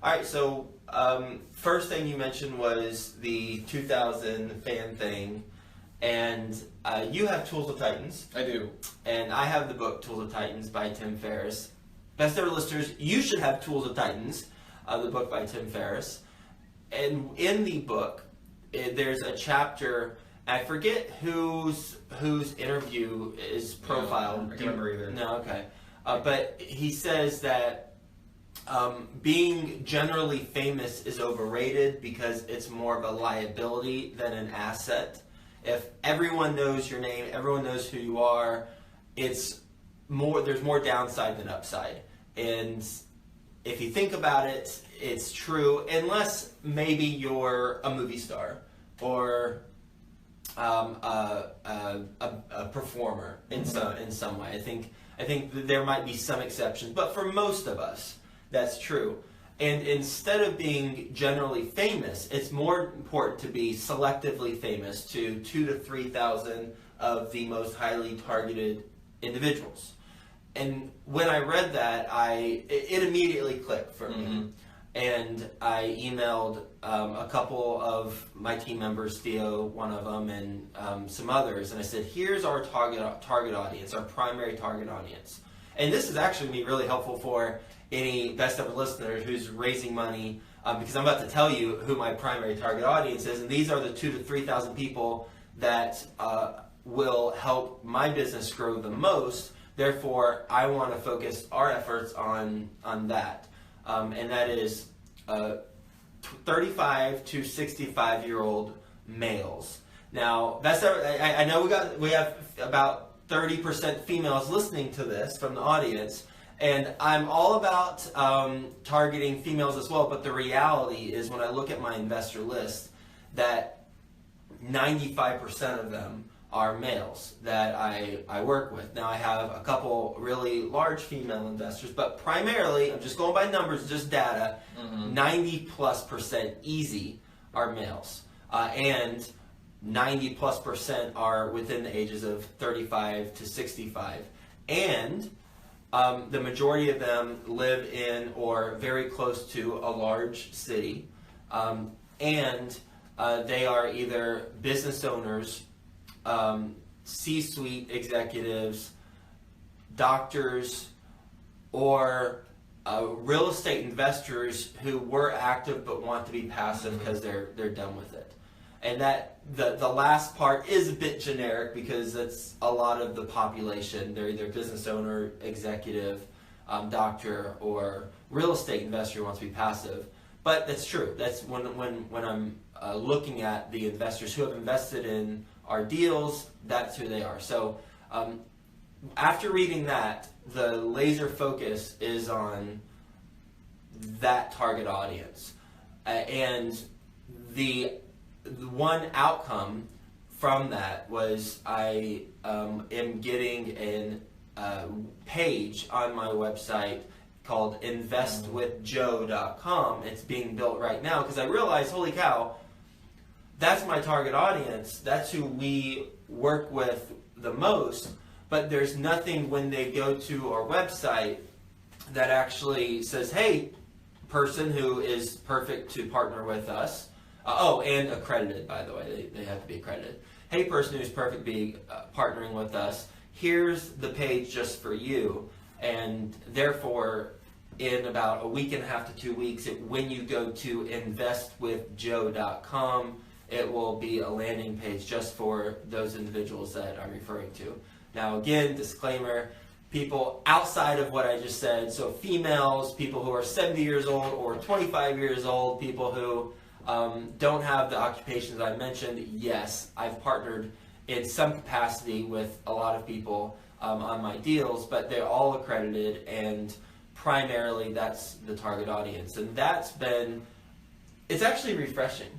All right, so first thing you mentioned was the 2000 fan thing, and you have Tools of Titans. I do. And I have the book Tools of Titans by Tim Ferriss. Best ever listeners, you should have Tools of Titans, the book by Tim Ferriss. And in the book, there's a chapter, I forget whose interview is profiled. I can't remember either. No, okay. But he says that being generally famous is overrated because it's more of a liability than an asset. If everyone knows your name, everyone knows who you are, there's more downside than upside. And if you think about it, it's true, unless maybe you're a movie star or a performer in some way. I think that there might be some exceptions, but for most of us, that's true. And instead of being generally famous, it's more important to be selectively famous to 2,000 to 3,000 of the most highly targeted individuals. And when I read that, it immediately clicked for me. And I emailed a couple of my team members, Theo, one of them, and some others, and I said, here's our target audience, our primary target audience. And this is actually going to be really helpful for any best ever listener who's raising money, because I'm about to tell you who my primary target audience is, and these are the 2,000 to 3,000 people that will help my business grow the most. Therefore, I want to focus our efforts on that, and that is 35 to 65-year-old males. Now, I know we have about 30% females listening to this from the audience. And I'm all about targeting females as well, but the reality is when I look at my investor list that 95% of them are males that I work with. Now I have a couple really large female investors, but primarily, I'm just going by numbers, just data, 90+% easy are males. And 90+% are within the ages of 35 to 65. And the majority of them live in or very close to a large city, and they are either business owners, C-suite executives, doctors, or real estate investors who were active but want to be passive because they're done with it. And that the last part is a bit generic because that's a lot of the population. They're either business owner, executive, doctor, or real estate investor who wants to be passive. But that's true. That's when I'm looking at the investors who have invested in our deals, that's who they are. So after reading that, the laser focus is on that target audience. And the one outcome from that was I am getting a page on my website called investwithjoe.com. It's being built right now because I realized, holy cow, that's my target audience. That's who we work with the most. But there's nothing when they go to our website that actually says, hey, person who is perfect to partner with us. And accredited, by the way. They have to be accredited. Hey, person who's perfect be partnering with us. Here's the page just for you. And therefore, in about a week and a half to 2 weeks, when you go to investwithjoe.com, it will be a landing page just for those individuals that I'm referring to. Now, again, disclaimer, people outside of what I just said, so females, people who are 70 years old or 25 years old, people who don't have the occupations I mentioned, yes, I've partnered in some capacity with a lot of people on my deals, but they're all accredited, and primarily that's the target audience. And it's actually refreshing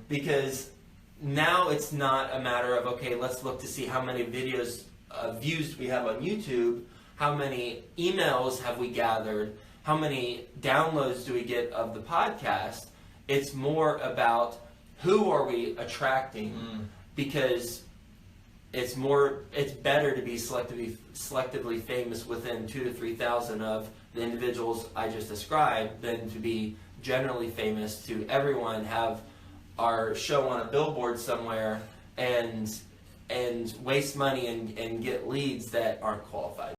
because now it's not a matter of, okay, let's look to see how many views we have on YouTube, how many emails have we gathered, how many downloads do we get of the podcast. It's more about who are we attracting, because it's better to be selectively famous within 2,000 to 3,000 of the individuals I just described than to be generally famous to everyone have our show on a billboard somewhere and waste money and get leads that aren't qualified.